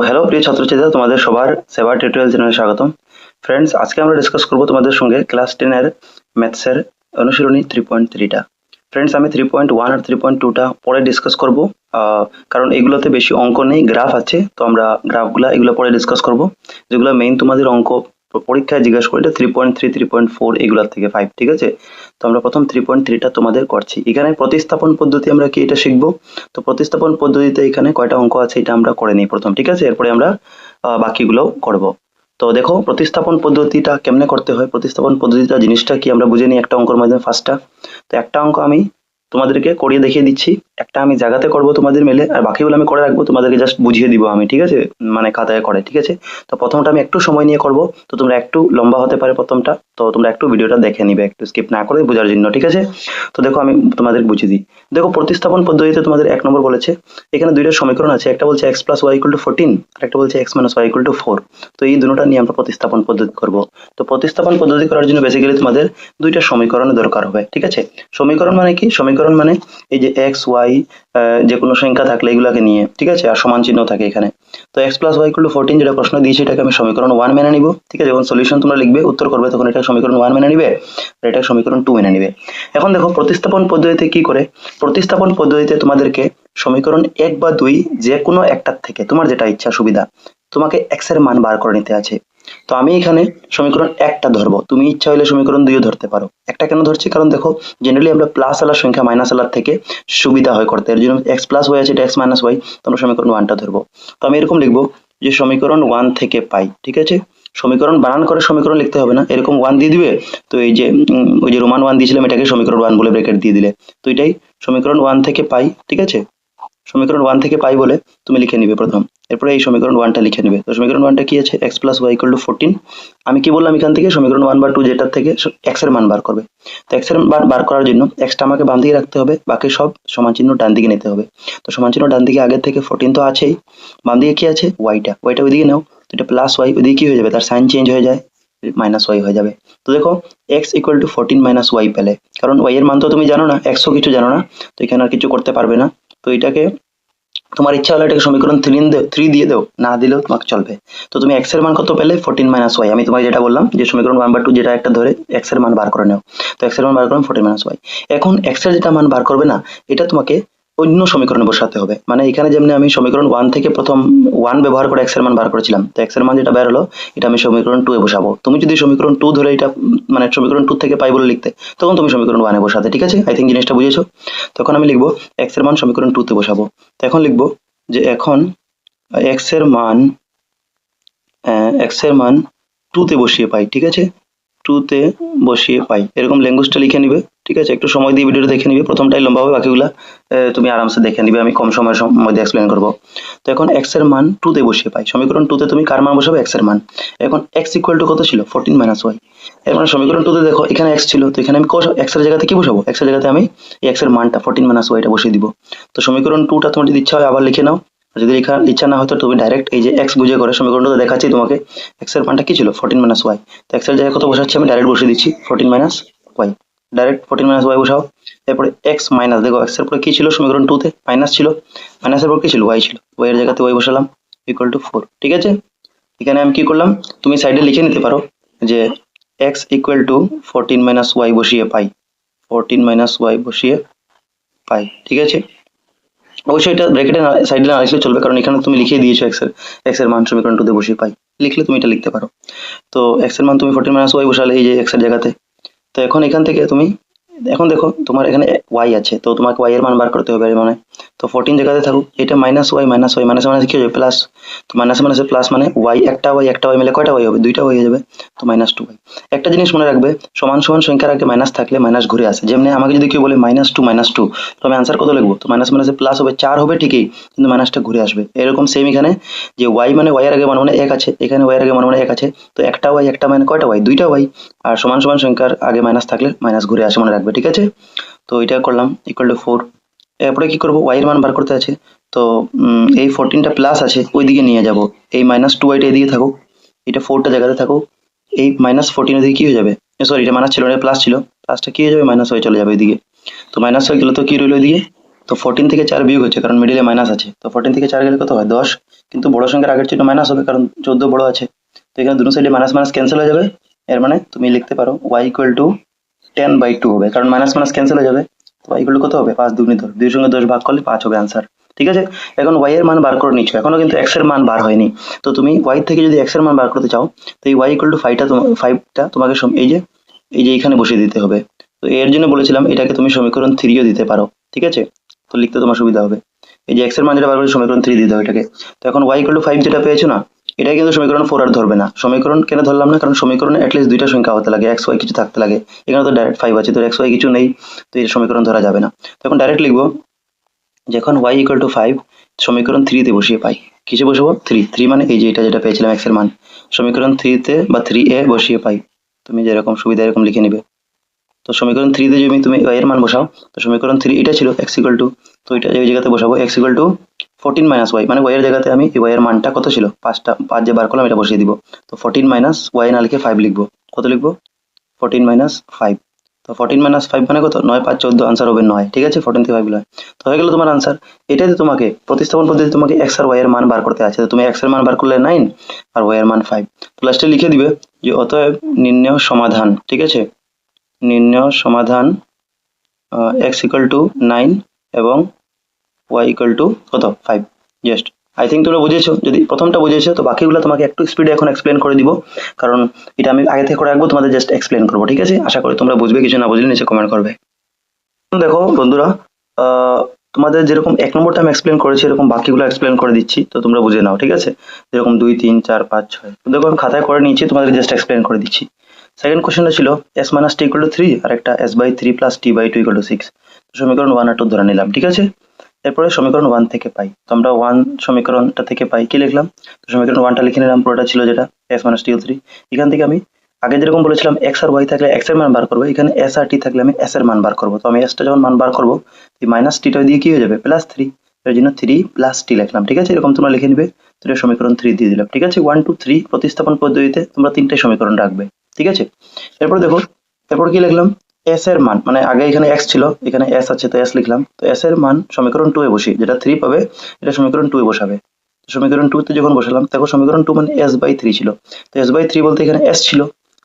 Hello প্রিয় ছাত্রছাত্রীরা, তোমাদের সবার সেবা টিউটোরিয়াল চ্যানেলে স্বাগতম। ফ্রেন্ডস, আজকে আমরা ডিসকাস করব তোমাদের সঙ্গে ক্লাস 10 এর ম্যাথসের অনুশীলনী 3.3টা। ফ্রেন্ডস, আমি 3.1 আর 3.2টা পরে ডিসকাস করব, কারণ এগুলোতে বেশি অঙ্ক নেই, গ্রাফ আছে। তো আমরা এগুলো পরে ডিসকাস করব। যেগুলো মেইন তোমাদের অঙ্ক পরীক্ষায় জিজ্ঞাসা করে 3.3, 3.4 এগুলোর থেকে 5, ঠিক আছে? তো আমরা প্রথম 3.3টা তোমাদের করছি। এখানে প্রতিস্থাপন পদ্ধতি আমরা কি এটা শিখবো। তো প্রতিস্থাপন পদ্ধতিতে এখানে কয়টা অঙ্ক আছে এটা আমরা করে নিই প্রথম, ঠিক আছে? এরপরে আমরা বাকিগুলো করব। তো দেখো প্রতিস্থাপন পদ্ধতিটা কেমনে করতে হয়, প্রতিস্থাপন পদ্ধতিটা জিনিসটা কি আমরা বুঝে নিই একটা অঙ্কের মাধ্যমে ফার্স্টটা। তো একটা অঙ্ক আমি তোমাদেরকে করিয়ে দেখিয়ে দিচ্ছি, একটা আমি জায়গাতে করব তোমাদের মেলে, আর বাকিগুলো আমি করে রাখবো, তোমাদেরকে জাস্ট বুঝিয়ে দিব আমি, ঠিক আছে? মানে খাতায় করে, ঠিক আছে? তো প্রথমটা আমি একটু সময় নিয়ে করব, তো তোমরা একটু লম্বা হতে পারে প্রথমটা, তো তোমরা একটু ভিডিওটা দেখে নিবে, একটু স্কিপ না করে বোঝার জন্য, ঠিক আছে? তো দেখো আমি তোমাদের বুঝিয়ে দিই। দেখো প্রতিস্থাপন পদ্ধতিতে তোমাদের 1 নম্বর বলেছে এখানে দুইটা সমীকরণ আছে, একটা বলছে x + y = 14 আর একটা বলছে x - y = 4। তো এই দুটোটা নিয়ে আমরা প্রতিস্থাপন পদ্ধতি করব। তো প্রতিস্থাপন পদ্ধতি করার জন্য বেসিক্যালি তোমাদের দুইটা সমীকরণের দরকার হবে, ঠিক আছে? সমীকরণ মানে কি? সমীকরণ মানে এই যে x y যে কোনো সংখ্যা থাকলে এগুলাকে নিয়ে, ঠিক আছে? আর সমান চিহ্ন থাকে এখানে। তো x + y = 14 যেটা প্রশ্ন দিয়েছে এটাকে আমি সমীকরণ 1 মেনে নিব, ঠিক আছে? যখন সলিউশন তোমরা লিখবে, উত্তর করবে, তখন এটা সমীকরণ 1 মেনে নিবে আর এটা সমীকরণ 2 মেনে নিবে। এখন দেখো প্রতিস্থাপন পদ্ধতিতে কি করে। প্রতিস্থাপন পদ্ধতিতে তোমাদেরকে সমীকরণ 1 বা 2 যে কোনো একটার থেকে তোমার যেটা ইচ্ছা সুবিধা তোমাকে x এর মান বার করে নিতে আছে। তো আমি এখানে সমীকরণ 1টা ধরবো, তুমি ইচ্ছা হলে সমীকরণ 2ও ধরতে পারো। একটা কেন ধরছি, কারণ দেখো জেনারেলি আমরা প্লাস আলার সংখ্যা মাইনাস আলার থেকে সুবিধা হয় করতে, এর জন্য x + y আছে, এটা x - y, তো আমরা সমীকরণ 1টা ধরবো। তো আমি এরকম লিখবো যে সমীকরণ 1 থেকে পাই, ঠিক আছে? সমীকরণ বানান করে সমীকরণ লিখতে হবে না, এরকম 1 দিয়ে দিবে। তো এই যে ওই যে রোমান 1 দিয়েছিলাম এটাকে সমীকরণ 1 বলে ব্র্যাকেট দিয়ে দিলে, তো এটাই সমীকরণ 1 থেকে পাই, ঠিক আছে? সমীকরণ 1 থেকে পাই বলে তুমি লিখে নিবে প্রথম, এরপরে এই সমীকরণ 1টা লিখে নিবে। তো সমীকরণ 1টা কি আছে? x + y = 14। আমি কি বললাম এখান থেকে সমীকরণ 1 বা 2 যেটার থেকে x এর মান বার করবে। তো x এর মান বার করার জন্য x টা আমাকে বাম দিকে রাখতে হবে, বাকি সব সমান চিহ্ন ডান দিকে নিতে হবে। তো সমান চিহ্ন ডান দিকে আগের থেকে 14 তো আছেই, বাম দিকে কি আছে? y টা ওইদিকে নাও। তো এটা প্লাস y, ওইদিকে কি হয়ে যাবে? তার সাইন চেঞ্জ হয়ে যায়, -y হয়ে যাবে। তো দেখো x = 14 - y পেলে, কারণ y এর মান তো তুমি জানো না, x ও কিছু জানো না, তো এখানে আর কিছু করতে পারবে না। তো এটাকে তোমার ইচ্ছা হলে এটাকে সমীকরণ 3 দিয়ে দাও, না দিলেও তোমাকে চলবে। তো তুমি x এর মান কত পেলে? 14 - y। আমি তোমাকে যেটা বললাম যে সমীকরণ 1 বা 2 যেটা একটা ধরে x এর মান বার করে নাও। তো x এর মান বার করলাম 14 - y। এখন x এর যেটা মান বার করবে না, এটা তোমাকে অন্য সমীকরণে বসাতে হবে। মানে এখানে যেমনি আমি সমীকরণ 1 থেকে প্রথম 1 ব্যবহার করে x এর মান বার করেছিলাম, তো x এর মান যেটা বের হলো এটা আমি সমীকরণ 2 এ বসাবো। তুমি যদি সমীকরণ 2 ধরে এটা মানে সমীকরণ 2 থেকে পাই বলে লিখতে, তখন তুমি সমীকরণ 1 এ বসাতে, ঠিক আছে? আই থিংক জিনিসটা বুঝেছো। তখন আমি লিখবো x এর মান সমীকরণ 2 তে বসাবো। তো এখন লিখবো যে এখন x এর মান 2 তে বসিয়ে পাই, ঠিক আছে? 2 তে বসিয়ে পাই, এরকম ল্যাঙ্গুয়েজটা লিখে নিবে, ঠিক আছে? একটু সময় দিয়ে ভিডিওটা দেখে নিবে, প্রথমটাই লম্বা হবে, বাকিগুলা তুমি আরামসে দেখে নিবে, আমি কম সময়ের মধ্যে এক্সপ্লেন করব। তো এখন x এর মান 2 তে বসিয়ে পাই, সমীকরণ 2 তে তুমি কার মান বসাবে? x এর মান। এখন x = কত ছিল? 14 - y। এর মানে সমীকরণ 2 তে দেখো এখানে x ছিল, তো এখানে আমি x এর জায়গাতে কি বসাবো? x এর জায়গাতে আমি এই x এর মানটা 14 - y টা বসিয়ে দিব। তো সমীকরণ 2টা তোমার যদি ইচ্ছা হয় আবার লিখে নাও, আর যদি লেখার ইচ্ছা না হয় তো তুমি ডাইরেক্ট এই যে x বুঝে করে সমীকরণটা দেখাচ্ছি তোমাকে, x এর মানটা কি ছিল? 14 - y। তো x এর জায়গায় কত বসাচ্ছি? আমি ডাইরেক্ট বসিয়ে দিচ্ছি 14 - y। ডাইরেক্ট 14 - y বসাও। এরপরে x মাইনাস, দেখো x এর পরে কি ছিল সমীকরণ 2 তে? মাইনাস ছিল, মাইনাসের পর কি ছিল? y ছিল, y এর জায়গাতে y বসালাম = 4, ঠিক আছে? এখানে আমি কি করলাম, তুমি সাইডে লিখে নিতে পারো যে x = 14 - y বসিয়ে পাই, 14 - y বসিয়ে পাই, ঠিক আছে? অবশ্যই এটা ব্র্যাকেটে সাইডে না লিখলে চলবে, কারণ এখানে তুমি লিখে দিয়েছো x এর মান সমীকরণ 2 তে বসিয়ে পাই, লিখলে তুমি এটা লিখতে পারো। তো x এর মান তুমি 14 - y বসালে এই যে x এর জায়গাতে। তো এখন এখান থেকে তুমি এখন দেখো তোমার এখানে y আছে, তো তোমাকে y এর মান বার করতে হবে, মানে তো 14 জায়গাতে থাকুক, এটা -y মাইনাস কি হবে? প্লাস। তো মাইনাস মাইনাসে প্লাস মানে y একটা y মিলে কয়টা y হবে? দুইটা y হয়ে যাবে, তো -2y। একটা জিনিস মনে রাখবে, সমান সমান সংখ্যার আগে মাইনাস থাকলে মাইনাস ঘুরে আসে। যেমনি আমাকে যদি কেউ বলে -2 তো আমি আনসার কত লিখবো? তো মাইনাস মাইনাসে প্লাস হবে, 4 হবে ঠিকই, কিন্তু মাইনাসটা ঘুরে আসবে। এরকম সেম এখানে যে y মানে y এর আগে মানে 1 আছে, এখানে y এর আগে মানে 1 আছে, তো একটা y একটা মানে কয়টা y? দুইটা y। আর সমান সমান সংখ্যার আগে মাইনাস থাকলে মাইনাস ঘুরে আসে, মনে রাখবে, ঠিক আছে? তো এটা করলাম =4। এরপরে কি করব? y এর মান বার করতে আছে, তো এই 14টা প্লাস আছে ওইদিকে নিয়ে যাব, এই -2y টা এদিকে থাকুক, এটা 4টা জায়গাতে থাকুক, এই -14 ওদিকে কি হয়ে যাবে? সরি, এটা মাইনাস ছিল না, এটা প্লাস ছিল, প্লাসটা কি হয়ে যাবে? -y চলে যাবে ওইদিকে। তো মাইনাস হয়ে গেলে তো কি রইল ওইদিকে? তো 14 থেকে 4 বিয়োগ হচ্ছে, কারণ মিডিলে মাইনাস আছে, তো 14 থেকে 4 গেলে কত হয়? 10। কিন্তু বড় সংখ্যার আগের চিহ্ন মাইনাস হবে, কারণ 14 বড় আছে। তো এখানে দুটো সাইডে মাইনাস মাইনাস ক্যান্সেল হয়ে যাবে। এর মানে তুমি লিখতে পারো y ইকুয়াল টু 10/2 হবে, কারণ মাইনাস মাইনাস ক্যান্সেল হয়ে যাবে। তো y ইকুয়াল টু কত হবে? 5 দুগুণে 10, 2 সঙ্গে 10 ভাগ করলে 5 হবে আনসার। ঠিক আছে, এখন y এর মান বার করে নিচ্ছ, এখনো কিন্তু x এর মান বার হয়নি। তো তুমি y থেকে যদি x এর মান বার করতে চাও, তো এই y ইকুয়াল টু 5টা তোমাকে এই যে এখানে বসিয়ে দিতে হবে। তো এর জন্য বলেছিলাম এটাকে তুমি সমীকরণ 3ও দিতে পারো। ঠিক আছে, তো লিখতে তোমার সুবিধা হবে। এই যে x এর মান যেটা বার করে সমীকরণ 3 দিতে হবে এটাকে। তো এখন y ইকুয়াল টু 5 যেটা পেয়েছো না, এটাই কিন্তু সমীকরণ 4 আর ধরবে না। সমীকরণ কেন ধরলাম না? কারণ সমীকরণে অ্যাটলিস্ট দুইটা সংখ্যা হতে লাগে, x y কিছু থাকতে লাগে। এখানে তো ডাইরেক্ট 5 আছে, তো x y কিছু নেই, তো এই সমীকরণ ধরা যাবে না। তো এখন ডাইরেক্ট লিখবো, যখন y ইকুয়াল টু 5 সমীকরণ 3 তে বসিয়ে পাই। কিসে বসাবো? 3 মানে এই যে এটা যেটা পেয়েছিলাম x এর মান, সমীকরণ 3 তে বা 3a বসিয়ে পাই। তুমি যেরকম সুবিধা এরকম লিখে নিবে। তো সমীকরণ 3 তে যদি তুমি y এর মান বসাও, তো সমীকরণ 3 এটা ছিল x ইকুয়াল টু, তো এটা এই জায়গাতে বসাবো x equal two 14 minus y, মানে y এর জায়গাতে আমি y এর মানটা কত ছিল 5 যে বার করলাম এটা বসিয়ে দিব। তো 14 মাইনাস y না লিখে 5 লিখবো। কত লিখবো? 14 মাইনাস 5। তো 14 মাইনাস 5 মানে কত? 9 5 14, আনসার হবে 9। ঠিক আছে, 14 থেকে 5 হয়, তো হয়ে গেল তোমার আনসার। এটাই তো তোমাকে প্রতিস্থাপন পদ্ধতি, তোমাকে x আর y এর মান বার করতে আছে। তো তুমি x এর মান বার করলে 9 আর y এর মান 5। তো লাস্টে লিখে দিবে যে অতএব নির্ণেয় সমাধান। ঠিক আছে, নির্ণেয় সমাধান x ইকুয়াল টু 9 এবং y ইকুয়াল টু কত? 5। জাস্ট আই থিঙ্ক তোমরা বুঝেছো। যদি প্রথমটা বুঝেছো, তো বাকিগুলো তোমাকে একটু স্পিডে এখন এক্সপ্লেন করে দিব, কারণ এটা আমি আগে থেকে করে রাখবো, তোমাদের জাস্ট এক্সপ্লেন করবো। ঠিক আছে, আশা করি তোমরা বুঝবে, কিছু না বুঝলে নিচে কমেন্ট করবে। দেখো বন্ধুরা, তোমাদের যেরকম 1 নম্বরটা আমি এক্সপ্লেন করেছি, এরকম বাকিগুলো এক্সপ্লেন করে দিচ্ছি, তো তোমরা বুঝে নাও। ঠিক আছে, যেরকম 2 3 4 5 6, তো দেখো আমি খাতায় করে নিয়েছি, তোমাদের জাস্ট এক্সপ্লেন করে দিচ্ছি। সেকেন্ড কোশ্চেনটা ছিল s minus T equal to 3 আর একটা s/3 plus t/2 equal to 6। তো সমীকরণ 1 আর 2 ধরে নিলাম। ঠিক আছে, এরপরে সমীকরণ 1 থেকে পাই, তো আমরা 1 সমীকরণটা থেকে পাই কি লিখলাম? তো সমীকরণ 1টা লিখে নিলাম, পুরোটা ছিল যেটা s minus T equal to 3। এখান থেকে আমি আগে যেরকম বলেছিলাম x আর y থাকলে x এর মান বার করবো, এখানে s আর t থাকলে আমি s এর মান বার করবো। তো আমি s টা যখন মান বার করবো, এই মাইনাস টিটা দিয়ে কি হয়ে যাবে? প্লাস 3, এর জন্য 3 প্লাস t লিখলাম। ঠিক আছে, এরকম তোমরা লিখে নিবে। তো এটা সমীকরণ 3 দিয়ে দিলাম। ঠিক আছে, 1 2 3 প্রতিস্থাপন পদ্ধতিতে তোমরা 3টে সমীকরণ রাখবে। ঠিক আছে, এরপর দেখো, এরপর কি লিখলাম? s এর মান, মানে আগে এখানে x ছিল, এখানে s আছে, তো s লিখলাম। তো s এর মান সমীকরণ 2 এ বসি, যেটা 3 পাবে এটা সমীকরণ 2 এ বসাবে। তো সমীকরণ 2 তে যখন বসালাম, দেখো সমীকরণ 2 মানে s/3 ছিল। তো s/3 বলতে এখানে s ছিল,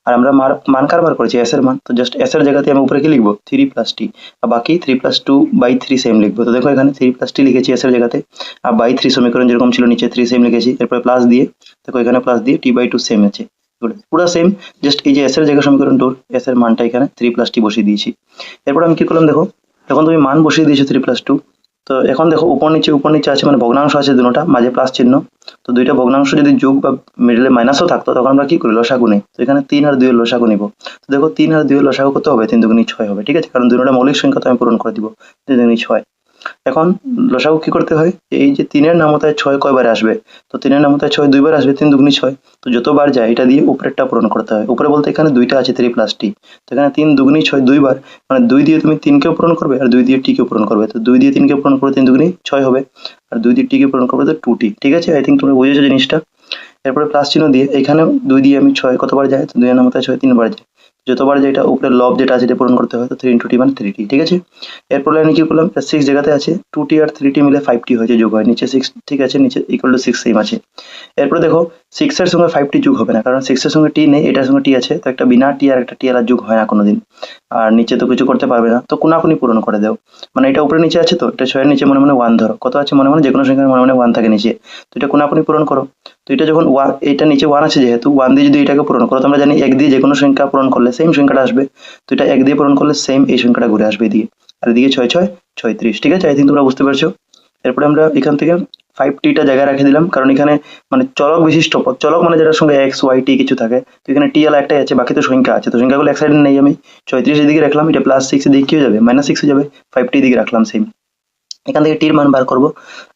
আর আমরা মান কার বার করেছি? s এর মান। তো জাস্ট s এর জায়গাতে আমি উপরে কি লিখবো? 3 প্লাস t, আর বাকি 3 প্লাস 2/3 সেম লিখবো। তো দেখো এখানে 3 প্লাস t লিখেছি s এর জায়গাতে, আর বাই 3 সমীকরণ যেরকম ছিল নিচে 3 সেম লিখেছি, এরপরে প্লাস দিয়ে দেখো এখানে প্লাস দিয়ে t/2 সেম আছে, পুরো সেম। জাস্ট এই যে s এর জায়গায় সমীকরণ 2 s এর মানটা এখানে 3 প্লাস t বসিয়ে দিয়েছি। এরপর আমি কি করলাম? দেখো এখন তুমি মান বসিয়ে দিয়েছো 3 প্লাস 2। তো এখন দেখো উপর নিচে আছে, মানে ভগ্নাংশ আছে দুটোটা, মাঝে প্লাস চিহ্ন। তো দুইটা ভগ্নাংশ যদি যোগ বা মিডলে মাইনাসও থাকতো, তখন আমরা কি করি? লসাগু নেই। তো এখানে 3 আর 2 এর লসাগু নিব। তো দেখো 3 আর 2 এর লসাগু কত হবে? 3 দুগুণে 6 হবে। ঠিক আছে, কারণ দুটোটা মৌলিক সংখ্যা, তো আমি পূরণ করে দিব। 3 দুগুণে 6। এখন লসাগু কি করতে হয়? এই যে 3 এর নামতায় 6 কয়বার আসবে? তো 3 এর নামতায় 6 দুইবার আসবে, 3 দুগুণে 6। তো যতবার যায় এটা দিয়ে উপরেরটা পূরণ করতে হয়। উপরে বলতে এখানে দুইটা আছে 3 প্লাস t, তো এখানে 3 দুগুণে 6 দুইবার, মানে 2 দিয়ে তুমি 3 কেও পূরণ করবে আর 2 দিয়ে t কেও পূরণ করবে। তো 2 দিয়ে 3 কে পূরণ করবে 3 দুগুণে 6 হবে, আর 2 দিয়ে t কে পূরণ করবে তো 2t। ঠিক আছে, আই থিঙ্ক তোমরা বুঝেছো জিনিসটা। এরপরে প্লাস চিহ্ন দিয়ে এখানে 2 দিয়ে আমি 6 কতবার যায়? তো 2 এর নামতায় 6 3বার যায়। যতবার যেটা উপরে লব যেটা আছে এটা পূরণ করতে হয়, তো 3 × t মানে 3t। ঠিক আছে, এরপর আমি কি করলাম? 6 জায়গাতে আছে, 2t আর 3t মিলে 5t হয়েছে, যোগ হয় নিচে 6। ঠিক আছে, নিচে ইকুয়াল টু 6 সেম আছে। এরপর দেখো 6 এর সঙ্গে 5t যোগ হবে না, কারণ 6 এর সঙ্গে t নেই, এটার সঙ্গে t আছে, তো একটা বিনা t আর একটা t আর যোগ হয় না কোনোদিন। আর নিচে তো কিছু করতে পারবে না, তো কোনাকুনি পূরণ করে দাও। মানে এটা উপরে নিচে আছে, তো এটা 6 এর নিচে মনে মনে 1 ধরো, কত আছে মনে মনে? যে কোনো সংখ্যার মনে মনে 1 থাকে নিচে, তো এটা কোনাকুনি পূরণ করো। তো এটা যখন 1, এটা নিচে 1 আছে যেহেতু, 1 দিয়ে যদি এটাকে পূরণ করো, তো আমরা জানি 1 দিয়ে যে কোনো সংখ্যা পূরণ করলে সেম সংখ্যাটা আসবে। তো এটা 1 দিয়ে পূরণ করলে সেম এই সংখ্যাটা ঘুরে আসবে এদিকে, আর এদিকে 6 6 36। ঠিক আছে, আই থিঙ্ক তোমরা বুঝতে পারছো। এরপরে আমরা এখান থেকে 5t টা জায়গায় রেখে দিলাম, কারণ এখানে মানে চলক বিশিষ্ট পদ, চলক মানে যেটার সঙ্গে x y t কিছু থাকে, তো এখানে t আলা একটাই আছে, বাকি তো সংখ্যা আছে, তো সংখ্যাগুলো এক সাইডে নেই। আমি 36 এদিকে রাখলাম, এটা প্লাস 6 এদিকে কি হয়ে যাবে? মাইনাস 6 হয়ে যাবে। 5t দিকে রাখলাম সেম। এখান থেকে টির মান বার করবো,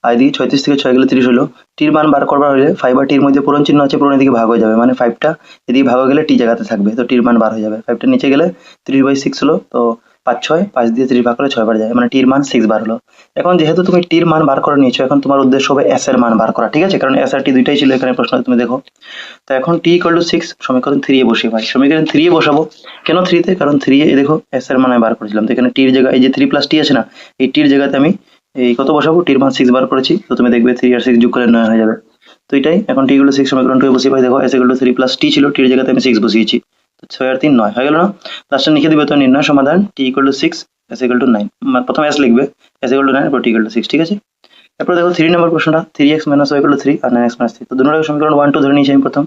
আর এদিকে 36 থেকে 6 গেলে 30 হলো। টির মান বার করবার হলে 5 আর টির মধ্যে পূরণ চিহ্ন আছে, পূরণ এদিকে ভাগ হয়ে যাবে, মানে 5টা এদিকে ভাগ হয়ে গেলে টি জায়গাতে থাকবে, তো টির মান বার হয়ে যাবে। 5টা নিচে গেলে 30/6 হলো, তো 5 6, 5 দিয়ে 30 ভাগ করলে 6 বার যায়, মানে টির মান 6 বার হলো। এখন যেহেতু তুমি টির মান বার করে নিয়েছো, এখন তোমার উদ্দেশ্য হবে এস এর মান বার করা। ঠিক আছে, কারণ এস আর টি দুইটাই ছিল এখানে প্রশ্ন, তুমি দেখো। তো এখন টি ইকুয়াল টু 6 সমীকরণ 3 এ বসিয়ে ভাই, সমীকরণ 3 এ বসাবো। কেন 3 তে? কারণ 3 এ দেখো এস এর মান আমি বার করেছিলাম, তো এখানে টির জায়গায় এই যে 3 প্লাস টি আছে না, এই টির জায়গাতে আমি এই কত বসাবো? টির মান 6 বার করেছি, তো তুমি দেখবে 3 আর 6 যোগ করলে 9 হয়ে যাবে। তো এটাই এখন টি ইকুয়াল টু 6 সমীকরণ 2 এ বসিয়ে পাই। দেখো s ইকুয়াল টু 3 প্লাস টি ছিল, টির জায়গাতে আমি 6 বসিয়েছি, তো 6 আর 3 9 হয়ে গেল না। লাস্টে লিখে দিবে তো নির্ণয় সমাধান টি equal to 6 s equal to 9, প্রথমে s লিখবে, s ইকুয়াল টু 9 এরপর টি ইকুয়াল টু 6, ঠিক আছে। এরপর দেখো 3 নম্বর প্রশ্নটা, 3x minus y equal to 3 আর 9x মাইনাস 3, তো দুটোর সমীকরণ 1 2 ধরে নিয়েছি আমি প্রথম।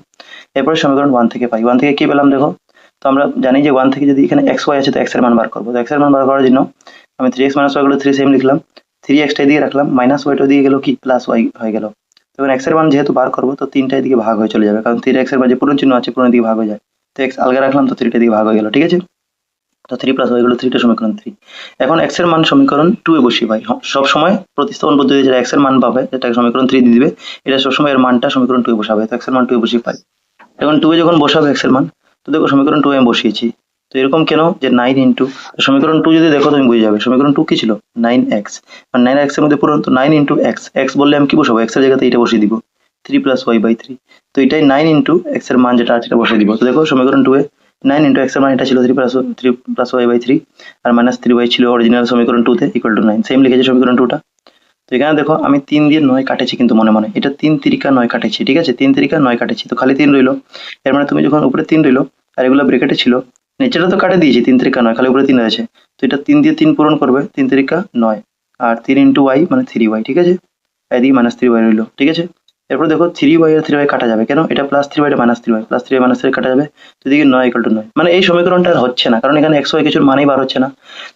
এরপর সমীকরণ 1 থেকে পাই, 1 থেকে কি পেলাম দেখো, তো আমরা জানি যে 1 থেকে যদি এখানে xy আছে তো x এর মান বার করব, তো x এর মান বার করার জন্য আমি 3x minus y equal to 3 same লিখলাম, 3x টা দিয়ে রাখলাম, মাইনাস y টা দিয়ে গেল কি প্লাস y হয়ে গেল। তখন x এর মান যেহেতু বার করব তো 3টা এদিকে ভাগ হয়ে চলে যাবে, কারণ 3x এর মাঝে পূরণ চিহ্ন আছে, পূরণ দিকে ভাগ হয়ে যায়, তো x আলগা রাখলাম, তো 3টা দিকে ভাগ হয়ে গেল, ঠিক আছে। তো 3 প্লাস y হলো 3 টা সমীকরণ 3। এখন x এর মান সমীকরণ 2 এ বসিয়ে পাই। সব সময় প্রতিস্থাপন পদ্ধতিতে যেটা x এর মান পাবে যেটা সমীকরণ 3 দিয়ে দিবে, এটা সব সময় এর মানটা সমীকরণ 2 এ বসাবে, তো x এর মান 2 এ বসিয়ে পাই। এখন 2 এ যখন বসাবে x এর মান, তো দেখো সমীকরণ 2 এ বসিয়েছি, তো এরকম কেন যে 9 ইনটু সমীকরণ 2 যদি দেখো তুমি বুঝে যাবে সমীকরণ 2 কি ছিল 9x, আর 9x এর মধ্যে পূরণ, তো 9 ইনটু x, x বললে আমি কি বসাবো, x এর জায়গাতে এটা বসিয়ে দিব 3 প্লাস y বাই 3, তো এটাই 9 ইনটু x এর মান যেটা আছে সেটা বসিয়ে দিব। তো দেখো সমীকরণ 2 এ 9 ইনটু x এর মান এটা ছিল 3 প্লাস y বাই 3 আর মাইনাস 3y ছিল অরিজিনাল সমীকরণ 2 তে ইকুয়াল টু 9, সেম লিখেছি সমীকরণ 2টা। তো এখানে দেখো আমি 3 দিয়ে 9 কাটেছি, কিন্তু মনে মনে এটা 3 তিরিকা 9 কাটেছি, ঠিক আছে, 3 তিরিকা 9 কাটেছি, তো খালি 3 রইলো। এর মানে তুমি যখন উপরে 3 রইলো আর এগুলো ব্র্যাকেটে ছিল, নিচেটা তো কাটে দিয়েছি 3 তিরিকা 9, খালি উপরে 3 রয়েছে, তো এটা 3 দিয়ে 3 পূরণ করবে, 3 তিরিকা 9 আর 3 ইনটু y মানে 3y, ঠিক আছে, এদিকে মাইনাস 3y রইলো, ঠিক আছে। এরপর দেখো 3y আর 3y কাটা যাবে, কেন এটা প্লাস 3y এটা minus 3y, plus 3y minus 3y কাটা যাবে, তো এদিকে 9 ইকুয়াল টু 9, মানে এই সমীকরণটা আর হচ্ছে না, কারণ এখানে x y কিছুর মানেই বার হচ্ছে না।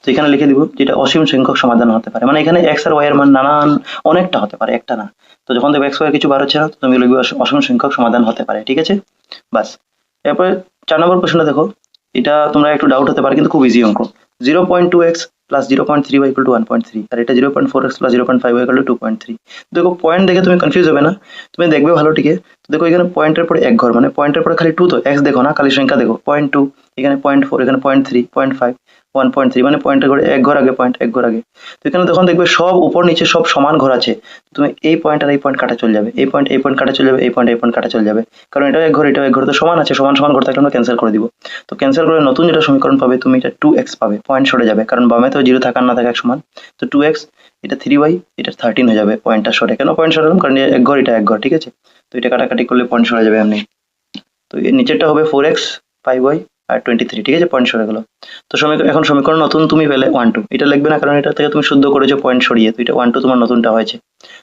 তো এখানে লিখে দিব যেটা অসীম সংখ্যক সমাধান হতে পারে, মানে এখানে x আর y এর মান নানান অনেকটা হতে পারে, একটা না। তো যখন দেখবে x y এর কিছু বার হচ্ছে না, তো তুমি লিখবে অসীম সংখ্যক সমাধান হতে পারে, ঠিক আছে, বাস। এরপরে 4 নম্বর প্রশ্নটা দেখো, এটা তোমরা একটু ডাউট হতে পারে কিন্তু খুব ইজি অঙ্ক। 0.2x plus 0.3y equal to 1.3 আর এটা 0.4x plus 0.5y equal to 2.3। দেখো পয়েন্ট দেখে তুমি কনফিউজ হবে না, তুমি দেখবে ভালো টিকে। তো দেখো এখানে পয়েন্টের পরে এক ঘর, মানে পয়েন্টের পরে খালি 2, তো x দেখো না, খালি সংখ্যা দেখো, 0.2 এখানে 0.4 এখানে 0.3 0.5 1.3, মানে পয়েন্টের ঘরে এক ঘর আগে পয়েন্ট এক ঘর আগে। তো এখানে তখন দেখবে সব উপর নিচে সব সমান ঘর আছে, তুমি এই পয়েন্ট আর এই পয়েন্ট কাটা চলে যাবে, এই পয়েন্ট কাটা চলে যাবে, এই পয়েন্ট কাটা চলে যাবে, কারণ এটাও এক ঘর এটাও এক ঘর, তো সমান আছে, সমান সমান ঘর থাকলে আমরা ক্যান্সেল করে দিব। তো ক্যান্সেল করে নতুন যেটা সমীকরণ পাবে তুমি, এটা 2x পাবে, পয়েন্ট সরে যাবে, কারণ বামে তো 0 থাকার না থাকা এক সমান, তো 2x এটা 3y এটা 13 হয়ে যাবে, পয়েন্টটা সরে, কেন পয়েন্ট সরালাম, কারণ এক ঘর এটা এক ঘর, ঠিক আছে। তো এটা কাটাকাটি করলে পয়েন্ট সরে যাবে এমনি। তো এর নিচেরটা হবে 4x 5y আর 23, ঠিক আছে, পয়েন্ট সরে গেল। তো এখন সমীকরণ নতুন তুমি পেলে 1 2, এটা লিখবে না কারণ এটা থেকে তুমি শুদ্ধ করেছো পয়েন্ট সরিয়ে, তো এটা 1 2 তোমার নতুনটা হয়েছে।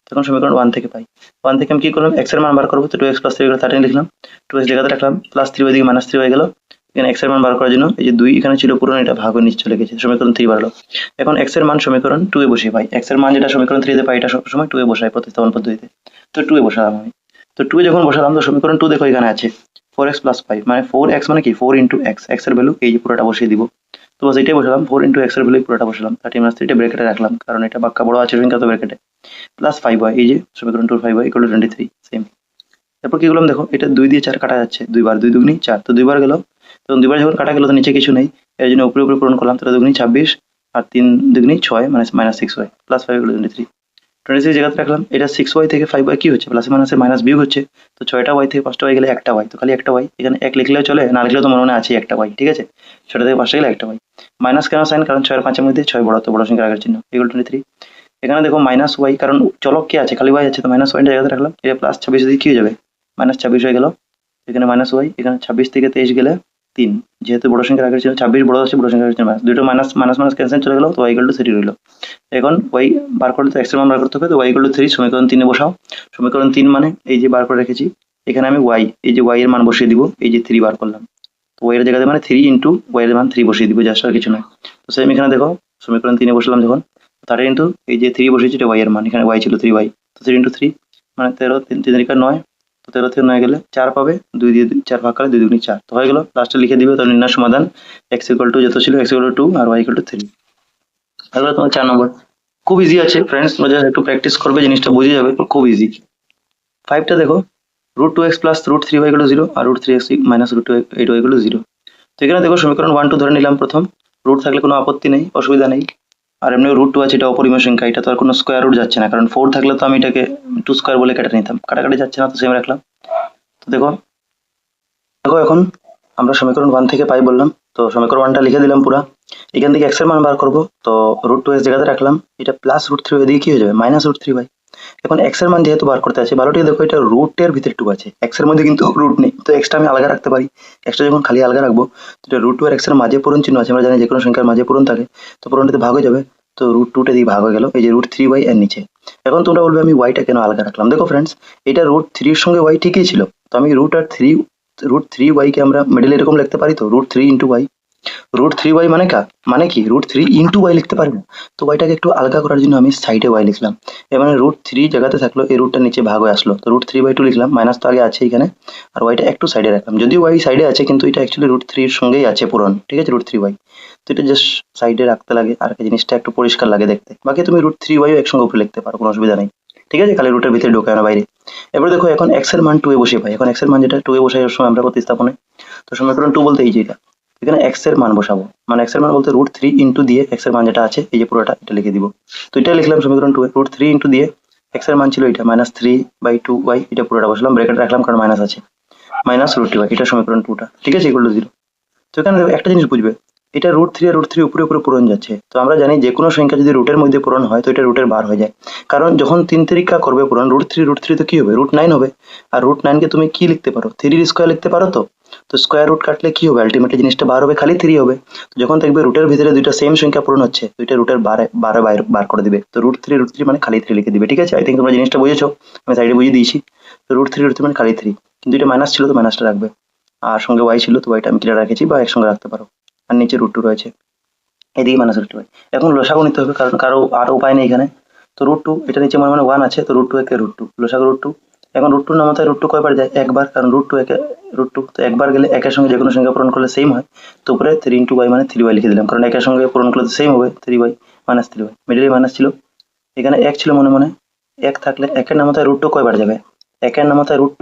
তখন সমীকরণ 1 থেকে পাই, 1 থেকে আমি কি করলাম, x এর মান বার করবো, তো 2x প্লাস 3 13 লিখলাম, 2x জায়গাতে রাখলাম, প্লাস 3 ওইদিকে মাইনাস 3 হয়ে গেল। এখানে x এর মান বার করার জন্য এই যে 2 এখানে ছিল পুরনো, এটা ভাগ হয়ে নিচে চলে গেছে, সমীকরণ 3 বাড়লো। এখন x এর মান সমীকরণ 2 এ বসিয়ে পাই, x এর মান যেটা সমীকরণ 3 তে পাই এটা সবসময় 2 এ বসাই প্রতিস্থাপন পদ্ধতিতে, তো 2 এ বসালাম আমি। তো 2 এ যখন বসালাম তো সমীকরণ 2 দেখো এখানে আছে 4x প্লাস 5, মানে 4x মানে কি 4 ইন্টু x, x এর ভ্যালু এই যে পুরোটা বসিয়ে দিব, তো বাস এটাই বসালাম, 4 ইন্টু x এর ভ্যালু পুরোটা বসালাম, 30 মাইনাস 3 ব্র্যাকেটে রাখলাম, কারণ এটা বাক্কা বড় আছে সংখ্যা, তো ব্র্যাকেটে প্লাস 5y, এই যে সমীকরণ 2 5y ইকুয়াল টু 23, সেম। তারপর কি করলাম দেখো, এটা 2 দিয়ে 4 কাটা যাচ্ছে, 2 বার 2 দুগুনি 4, তো 2 বার গেল, তখন 2 বার যখন কাটা গেল তো নিচে কিছু নেই, এর জন্য উপরে উপরে পূরণ করলাম, তাহলে দুগুনি 26 আর 3 দুগুনি 6 মানে minus 6y plus 5 equal to 23, 26 জায়গাতে রাখলাম, এটা 6y থেকে 5y কি হচ্ছে প্লাস মাইনাসে মাইনাস বিয়োগ হচ্ছে, তো 6টা y থেকে 5টা y গেলে একটা y, তো খালি একটা y, এখানে এক লিখলেও চলে, না লিখলেও তো মনে আছে একটা y, ঠিক আছে, 6টা থেকে 5টা গেলে একটা y। মাইনাস কেন সাইন, কারণ 6 আর 5 এর মধ্যে 6 বড়, তো বড় সংখ্যার আগের চিহ্ন ইকুয়াল টু 23। এখানে দেখো মাইনাস y, কারণ চলক কি আছে খালি y আছে, তো মাইনাস y জায়গাতে রাখলাম, এটা প্লাস 26 দিয়ে কি হয়ে যাবে মাইনাস 26 হয়ে গেল, এখানে মাইনাস y, এখানে 26 থেকে 23 গেলে 3, যেহেতু বড় সংখ্যার আগের ছিল 26 বড় আছে, বড় সংখ্যার আগের ছিল মাইনাস, দুটো মাইনাস মাইনাস মাইনাস ক্যান্সেল চলে গেল, তো y ইকুয়াল টু 3 রইল। এখন y বার করলে তো x এর মান বার করতে হবে, তো y ইকুয়াল টু 3 সমীকরণ 3 এ বসাও, সমীকরণ 3 মানে এই যে বার করে রেখেছি, এখানে আমি y এই যে y এর মান বসিয়ে দিব, এই যে 3 বার করলাম, তো y এর জায়গাতে মানে 3 ইনটু y এর মান 3 বসিয়ে দিব, জাস্ট আর কিছু নয়। তো সেম এখানে দেখো সমীকরণ 3 এ বসালাম যখন, 13 ইনটু এই যে 3 বসিয়েছি এটা y এর মান, এখানে y ছিল 3y, তো 3 ইনটু 3 মানে 13, 3 3 9, তো 13 থেকে 9 গেলে 4 পাবে, 2 দিয়ে 4 ভাগ করলে 2 দুগুনি 4, তো হয়ে গেল, লাস্টে লিখে দিবে তার নির্ণয় সমাধান, x ইকুয়াল টু যত ছিল x ইকুয়াল টু 2 আর y ইকুয়াল টু 3। তাহলে তোমার 4 নম্বর খুব ইজি আছে ফ্রেন্ডস, তোমরা একটু প্র্যাকটিস করবে জিনিসটা বুঝে যাবে, খুব ইজি। 5টা দেখো √2x plus √3y equal to 0 আর √3x minus √8y equal to 0। তো এখানে দেখো সমীকরণ 1 2 ধরে নিলাম প্রথম, রুট থাকলে কোনো আপত্তি নেই, অসুবিধা নেই, আর এমনি √2 আছে এটা অপরিমেয় সংখ্যা, এটা তো আর কোনো স্কোয়ার রুট যাচ্ছে না, কারণ 4 থাকলে তো আমি এটাকে 2 স্কোয়ার বলে কেটে নিতাম, কাটাকাটি যাচ্ছে না, তো সেম রাখলাম। তো দেখো দেখো এখন আমরা সমীকরণ 1 থেকে পাই বললাম, তো সমীকরণ 1টা লিখে দিলাম পুরা, এখান থেকে x এর মান বার করব, তো √2x জায়গাতে রাখলাম, এটা প্লাস √3 এদিকে কি হয়ে যাবে মাইনাস √3y, এখন এক্স এর মান যেহেতু বার করতে আছে, ভালো ঠিক দেখো এটা রুটের ভিতরে 2 আছে, এক্স এর মধ্যে কিন্তু রুট নেই, তো এক্সটা আমি আলাদা রাখতে পারি। এক্সটা যখন খালি আলাদা রাখবো, তো এটা রুট 2 আর এক্স এর মাঝে পূরণ চিহ্ন আছে, আমরা জানি যে কোনো সংখ্যার মাঝে পূরণ থাকে, তো পূরণটাতে ভাগ হয়ে যাবে, তো রুট 2টা দিয়ে ভাগ হয়ে গেল, এই যে রুট 3y এর নিচে। এখন তোমরা বলবে আমি ওয়াইটা কেন আলাদা রাখলাম? দেখো ফ্রেন্ডস, এটা রুট 3 এর সঙ্গে ওয়াই ঠিকই ছিল, তো আমি রুট 3 কে আমরা মিডলে এরকম লিখতে পারি, তো root 3 into Y. Root 3y মানে কি রুট 3 ইন্টু ওয়াই লিখতে পারি না? তো ওয়াইটাকে একটু আলগা করার জন্য আমি সাইডে ওয়াই লিখলাম। এর মানে রুট 3 জায়গাতে থাকলো, এই রুটটা নিচে ভাগ হয়ে আসলো, তো রুট 3/2 লিখলাম, মাইনাস তো আগে আছে এখানে, আর ওয়াইটা একটু সাইডে রাখলাম, যদিও ওয়াই সাইডে আছে কিন্তু এটা অ্যাকচুয়ালি রুট 3 এর সঙ্গেই আছে পূরণ, ঠিক আছে, রুট 3y। তো এটা জাস্ট সাইডে রাখতে লাগে, আর কি জিনিসটা একটু পরিষ্কার লাগে দেখতে। বাকি তুমি রুট 3y একসঙ্গে উপরে লিখতে পারো, কোনো অসুবিধা নেই, ঠিক আছে, খালি রুটের ভিতরে ঢোকায় না বাইরে। এবার দেখো এখন এক্স এর মান 2 এ বসে পাই, এখন এক্স এর মান যেটা 2 এ বসাই সময় আমরা প্রতিস্থাপনে, তো সমীকরণ 2 বলতে এই যে এটা, এখানে এক্স এর মান বসাবো, মানে এক্স এর মান বলতে রুট 3 ইন্টু দিয়ে এক্স এর মান যেটা আছে এই যে পুরোটা এটা লিখে দিব। তো এটা লিখলাম সমীকরণ 2 এ, রুট 3 ইন্টু দিয়ে এক্স এর মান ছিল এটা -3/2y, এটা পুরোটা বসালাম, ব্র্যাকেট রাখলাম কারণ মাইনাস আছে, মাইনাস রুট 2y, এটা সমীকরণ 2টা, ঠিক আছে, ইকুয়াল টু 0। তো এখানে দেখো একটা জিনিস বুঝবে, এটা রুট 3 আর রুট 3 উপরে উপরে পূরণ যাচ্ছে, তো আমরা জানি যে কোনো সংখ্যা যদি রুটের মধ্যে পূরণ হয় তো এটা রুটের বার হয়ে যায়, কারণ যখন 3 করবে পূরণ, রুট 3 তো কি হবে, রুট 9 হবে, আর রুট 9 কে তুমি কি লিখতে পারো, 3 এর স্কয়ার লিখতে পারো, তো স্কয়ার রুট কাটলে কি হবে, আলটিমেটলি জিনিসটা বার হবে, খালি 3 হবে। তো যখন দেখবে রুটের ভিতরে দুইটা সেম সংখ্যা পূরণ হচ্ছে, তো এটা রুটের বারে বারে বার করে দিবে, তো রুট 3 মানে খালি 3 লিখে দিবে, ঠিক আছে, আই থিঙ্ক তোমরা জিনিসটা বুঝেছো, আমি সাইডে বুঝিয়ে দিয়েছি। তো রুট 3 মানে খালি 3, কিন্তু এটা মাইনাস ছিল তো মাইনাসটা রাখবে, আর সঙ্গে ওয়াই ছিল তো ওয়াইটা আমি ক্লিয়ার রেখেছি, বা একসঙ্গে রাখতে পারো, আর নিচে রুট 2 রয়েছে, এদিকে -রুট 2। এখন লসাগু নিতে হবে, কারণ কারো আর উপায় নেই এখানে। তো রুট 2 এটা নিচে মনে মনে 1 আছে, তো রুট 2 একে রুট 2, লসাগু রুট 2। এখন রুট 2 নামাতে রুট 2 কয়বার যায়, একবার, কারণ রুট 2 তো একবার গেলে একের সঙ্গে যে কোনো সংখ্যা পূরণ করলে সেম হয়, তো উপরে 3 × y মানে 3y লিখে দিলাম, কারণ একের সঙ্গে পূরণ করলে তো সেম হবে, 3y -3y, মিডলে মাইনাস ছিল, এখানে এক ছিল মনে মনে, এক থাকলে একের নামাতে রুট 2 কয়বার যাবে, একের নামাতে রুট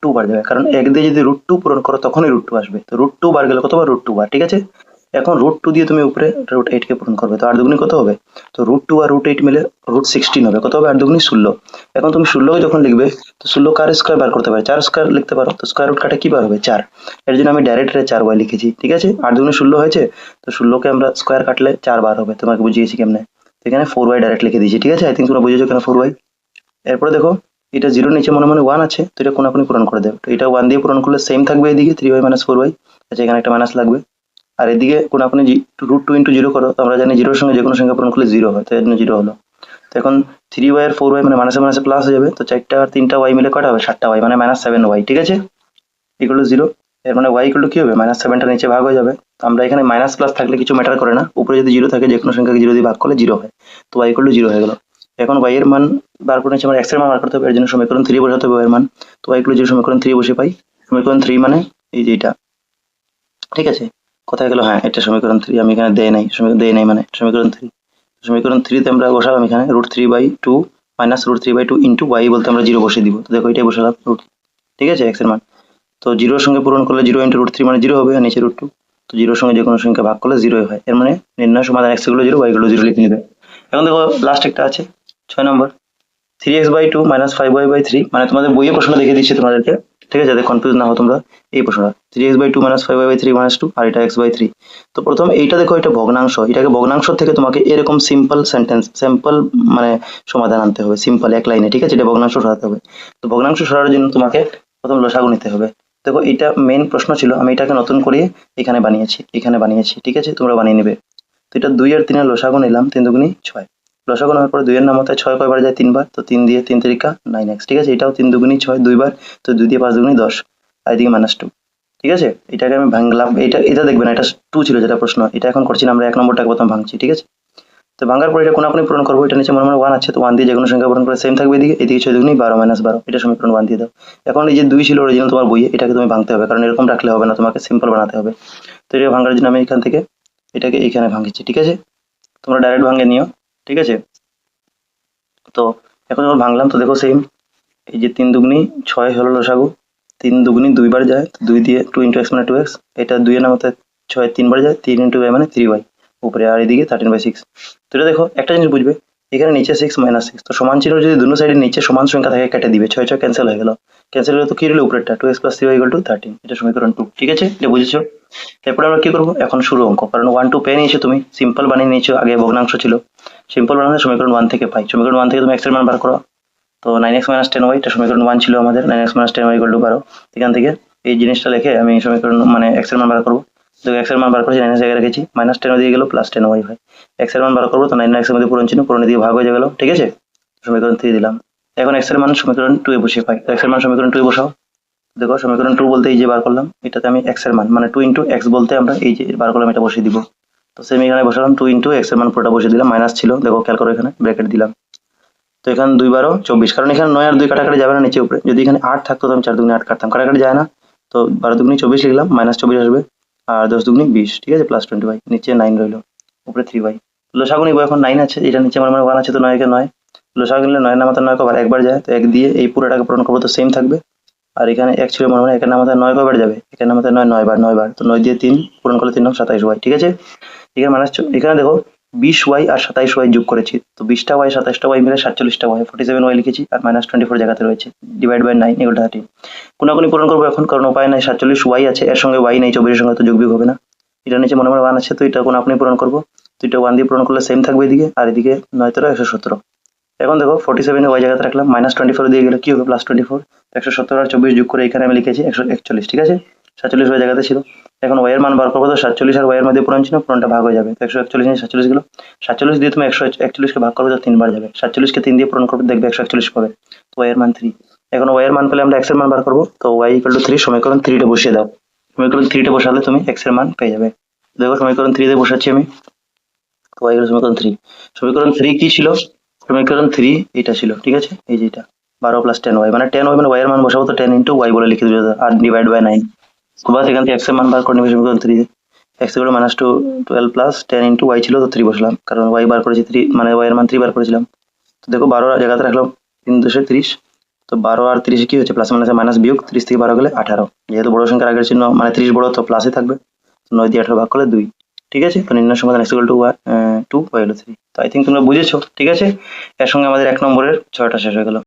2 বার যাবে, কারণ এক দিয়ে যদি রুট 2 পূরণ করো তখনই রুট 2 আসবে, তো রুট 2 বার গেলে কতবার, রুট 2 বার, ঠিক আছে। এখন রুট 2 দিয়ে তুমি উপরে রুট 8 কে পূরণ করবে, তো 8 দুগুণে কত হবে, তো রুট 2 আর রুট 8 মিলে রুট 16 হবে, কত হবে, 8 দুগুণে 16। এখন তুমি 16 কে যখন লিখবে, তো 16 কার স্কয়ার বার করতে পারে, 4 স্কয়ার লিখতে পারো, তো স্কয়ার রুট কাটে কি বার হবে, 4, এর জন্য আমি ডাইরেক্ট 4y লিখেছি, ঠিক আছে, 8 দুগুণে 16 হয়েছে, তো 16 কে আমরা স্কয়ার কাটলে 4 বার হবে, তোমাকে বুঝিয়েছি কেমনে, তো এখানে 4y ডাইরেক্ট লিখে দিয়েছি, ঠিক আছে, আই থিঙ্ক তোমরা বুঝেছো কেন 4y। এরপরে দেখো এটা 0 নিচে মনে মনে 1 আছে, তো এটা কোনাকুনি পূরণ করে দেবে, তো এটা 1 দিয়ে পূরণ করলে সেম থাকবে, এদিকে 3y - 4y, আচ্ছা এখানে একটা মাইনাস লাগবে, আর এদিকে কোনাকুনি রুট 2 ইন্টু 0 করো, তো আমরা জানি 0 এর সঙ্গে যে কোনো সংখ্যা পূরণ করলে 0 হয়, তো এর জন্য 0 হলো। তো এখন 3y আর 4y মানে মাইনাসে মাইনাসে প্লাস হয়ে যাবে, তো 4টা আর 3টা y মিলে কটা হবে, 7টা y মানে -7y, ঠিক আছে, ইকুয়াল টু 0। এর মানে y ইকুয়াল টু কি হবে, -7টা নিচে ভাগ হয়ে যাবে, তো আমরা এখানে মাইনাস প্লাস থাকলে কিছু ম্যাটার করে না, উপরে যদি 0 থাকে যে কোনো সংখ্যাকে 0 দিয়ে ভাগ করলে 0 হয়, তো y ইকুয়াল টু 0 হয়ে গেল। এখন y এর মান বার করে নিচ্ছে, আমরা x এর মান বার করতে হবে, এর জন্য সমীকরণ 3 বসাতে হবে y এর মান, তো y ইকুয়াল টু 0 সমীকরণ 3 বসে পাই, সমীকরণ 3 মানে এই যে এটা, ঠিক আছে, কোথায় গেল, হ্যাঁ এটা সমীকরণ 3, আমি এখানে দেই নাই মানে সমীকরণ 3 তে আমরা বসালাম এখানে root 3/2 minus root 3/2 into y বলতে আমরা 0 বসিয়ে দিব, তো দেখো এটাই বসালাম রুট, ঠিক আছে, x এর মান, তো 0 এর সঙ্গে পূরণ করলে 0 ইন্টু রুট 3 মানে 0 হবে, আর নিচে রুট 2, তো 0 এর সঙ্গে যে কোনো সংখ্যা ভাগ করলে 0 হয়, এর মানে নির্ণয় সমাধান x গুলো 0 y গুলো 0 লিখে নিবে। এখন দেখো লাস্ট একটা আছে 6 নম্বর, 3x/2 - 5y/3, মানে তোমাদের বইয়ে প্রশ্ন দেখে দিচ্ছি তোমাদেরকে, ঠিক আছে, যাতে কনফিউজ না হও তোমরা, এই প্রশ্নটা 3x/2 - 5y/3 - 2, আর এটা x/3। তো প্রথম এইটা দেখো, এটা ভগ্নাংশ, এটাকে ভগ্নাংশ থেকে তোমাকে এরকম সিম্পল মানে সমাধান আনতে হবে, সিম্পল এক লাইনে, ঠিক আছে, এটা ভগ্নাংশ সরাতে হবে। তো ভগ্নাংশ সরানোর জন্য তোমাকে প্রথম লসাগু নিতে হবে। দেখো এটা মেইন প্রশ্ন ছিল, আমি এটাকে নতুন করে এখানে বানিয়েছি, ঠিক আছে, তোমরা বানিয়ে নেবে। তো এটা 2 আর 3 এর লসাগু নিলাম, 3 দুগুণী 6, লসাগু নেওয়ার পরে 2 এর নামতে 6 কয়বার যায়, 3 বার, তো 3 দিয়ে 3 তিরিকা 9x, ঠিক আছে, এটাও 3 দুগুণী 6 2 বার, তো 2 দিয়ে 5 দুগুণী 10, আর এদিকে -2, ঠিক আছে, এটাকে আমি ভাঙলাম, এটা দেখবেন এটা 2 ছিল যেটা প্রশ্ন, এটা এখন করছি না আমরা, 1 নম্বরটাকে প্রথম ভাঙছি, ঠিক আছে। তো ভাঙার পরে এটা কোনাকুনি পূরণ করবো, এটা নিচে মনে মনে 1 আছে, তো 1 দিয়ে যে কোনো সংখ্যা পূরণ করে সেম থাকবে, এদিকে 6 দুগুণী 12 -12, এটা সমীকরণ 1 দিয়ে দাও। এখন এই যে 2 ছিল অরিজিনাল তোমার বইয়ে, এটাকে তুমি ভাঙতে হবে, কারণ এরকম রাখলে হবে না, তোমাকে সিম্পল বানাতে হবে। তো এটা ভাঙার জন্য আমি এখান থেকে এটাকে এইখানে ভাঙিছি, ঠিক আছে, তোমরা ডাইরেক্ট ভাঙে নিও, ঠিক আছে। তো এখন যখন ভাঙলাম, তো দেখো সেম, এই যে 3 দুগুণী 6 হলো লসাগু, 3 দুগুণী 2 বার যায়, তো 2 দিয়ে 2 × x মানে 2x, এটা 2 এর নামতে 6 3 বার যায়, 3 × y মানে 3y উপরে, আর এদিকে 13/6। তো এটা দেখো একটা জিনিস বুঝবে, এখানে নিচে 6 -6, তো সমান চিহ্ন যদি দুনো সাইডে নিচে সমান সংখ্যা থাকে কেটে দিবে, 6 6 ক্যান্সেল হয়ে গেল, ক্যান্সেল হলে তো কি রইল উপরেরটা, 2x + 3y = 13, এটা সমীকরণ 2, ঠিক আছে, এটা বুঝেছো। এরপরে আমরা কি করব, এখন শুরু অঙ্ক, কারণ 1 2 পেয়ে নিয়েছো তুমি, সিম্পল বানিয়ে নিয়েছো, আগে ভগ্নাংশ ছিল, সিম্পল বানালে সমীকরণ 1 থেকে পাই, সমীকরণ 1 থেকে তুমি x এর মান বার করো, তো 9x মাইনাস 10y, এটা সমীকরণ 1 ছিল আমাদের। 9x minus 10y equal to 12। এখান থেকে এই জিনিসটা লিখে আমি সমীকরণ মানে x এর মান বার করবো। তো x এর মান বার করেছি, 9 এর জায়গায় রেখেছি, মাইনাস 10 দিয়ে গেল, প্লাস 10y হয়। x এর মান বার করবো, তো 9 x এর মধ্যে পূরণ চিহ্ন, পূরণ দিয়ে ভাগ হয়ে গেল, ঠিক আছে। সমীকরণ 3 দিলাম। এখন x এর মান সমীকরণ 2 এ বসিয়ে পাই। তো x এর মান সমীকরণ 2 এ বসাও। দেখো সমীকরণ 2 বলতে এই যে বার করলাম, এটাতে আমি x এর মান মানে 2 ইন্টু x বলতে আমরা এই যে বার করলাম এটা বসিয়ে দিব। তো সেম এখানে বসালাম 2 ইন্টু x এর মান পুরোটা বসিয়ে দিলাম, মাইনাস ছিল দেখো খেয়াল করো এখানে ব্র্যাকেট দিলাম। তো এখানে 2 12 24, কারণ এখানে 9 আর 2 কাটাকাটি যাবে না নিচে উপরে। যদি এখানে 8 থাকতো তো আমি 4 দুগুণে 8 কাটতাম, কাটাকাটি যায় না। তো 12 দুগুণে 24 লিখলাম, মাইনাস 24 আসবে, আর 10 দুগুণে 20, ঠিক আছে, প্লাস 20y, নিচে 9 রইলো, উপরে 3y। লসাগু নিব, এখন 9 আছে, এটা নিচে আমার 1 আছে, তো 9 কে 9, লসাগু নিলে 9 এর মাথায় 9 কবার একবার যায়, তো 1 দিয়ে এই পুরোটাকে পূরণ করবো, তো সেম থাকবে। আর এখানে 1 ছিল মনে হয়, এখানে মাথায় 9 কবার যাবে, এখানে মাথায় 9 9 বার, 9 বার, তো 9 দিয়ে 3 পূরণ করলে 3 9 27y, ঠিক আছে। এখানে মাইনাস, এখানে দেখো 20y আর 27y যোগ করেছি, তো 20টা y 27টা y মিলে 47টা y, 47y লিখেছি, আর মাইনাস 24 জায়গাতে রয়েছে, ডিভাইড বাই 9 ইকুয়াল টু 30। কোনাকুনি পূরণ করবো এখন, কারণ উপায় নাই, 47y আছে, এর সঙ্গে y নেই, 24 এর সঙ্গে তো যোগ বিয়োগ হবে না। এটা নিচে মনে মনে 1 আছে, তো এটা কোনাকুনি পূরণ করবো, তো এটা 1 দিয়ে পূরণ করলে সেম থাকবে এদিকে, আর এদিকে 9 13 117। এখন দেখো 47 y জায়গাতে রাখলাম, মাইনাস 24 দিয়ে গেলে কি হবে, প্লাস 24, 117 আর 24 যোগ করে এখানে আমি লিখেছি 141, ঠিক আছে। 47 y জায়গাতে ছিল। এখন y এর মান বার করবো, তো 47 আর y এর মধ্যে পূরণ চিহ্ন, পূরণটা ভাগ হয়ে যাবে, তো 141 নিয়ে 47 গেল, 47 দিয়ে তুমি 141 কে ভাগ করবে, তো 3 বার যাবে, 47 কে 3 দিয়ে পূরণ করবে, দেখবে 141 পাবে, তো y এর মান 3। এখন y এর মান পেলে আমরা x এর মান বার করবো, তো y ইকুয়াল টু 3, সমীকরণ 3 টা বসিয়ে দাও। সমীকরণ 3 টা বসালে তুমি x এর মান পেয়ে যাবে। দেখো সমীকরণ 3 তে বসাচ্ছি আমি, তো y ইকুয়াল সমীকরণ 3। সমীকরণ 3 কি ছিল, সমীকরণ 3 এটা ছিল, ঠিক আছে, এই যে এটা 12 প্লাস 10y, মানে 10y মানে y এর মান বসাবো, তো 10 ইন্টু y বলে লিখে দেবো, আর ডিভাইড বাই 9। তো বাস এখান থেকে x এর মান বার করে নেবে, সমীকরণ 3 x এর মাইনাস 2 12 প্লাস 10 ইন্টু y ছিল, তো 3 বসলাম, কারণ y বার করেছি 3, মানে y এর মান 3 বার করেছিলাম। তো দেখো 12 জায়গাতে রাখলাম, 3 2 30, তো 12 আর 30 কি হচ্ছে, প্লাস মাইনাসে মাইনাস বিয়োগ, 30 থেকে 12 গেলে 18, যেহেতু বড় সংখ্যার আগের চিহ্ন মানে 30 বড়, তো প্লাসই থাকবে, তো 9 দিয়ে 18 ভাগ করলে 2, ঠিক আছে। তো নির্ণয় সমাধান x ইকুয়াল টু 2 y হলো 3। তো আই থিঙ্ক তোমরা বুঝেছো, ঠিক আছে। এর সঙ্গে আমাদের 1 নম্বরের 6টা শেষ হয়ে গেল।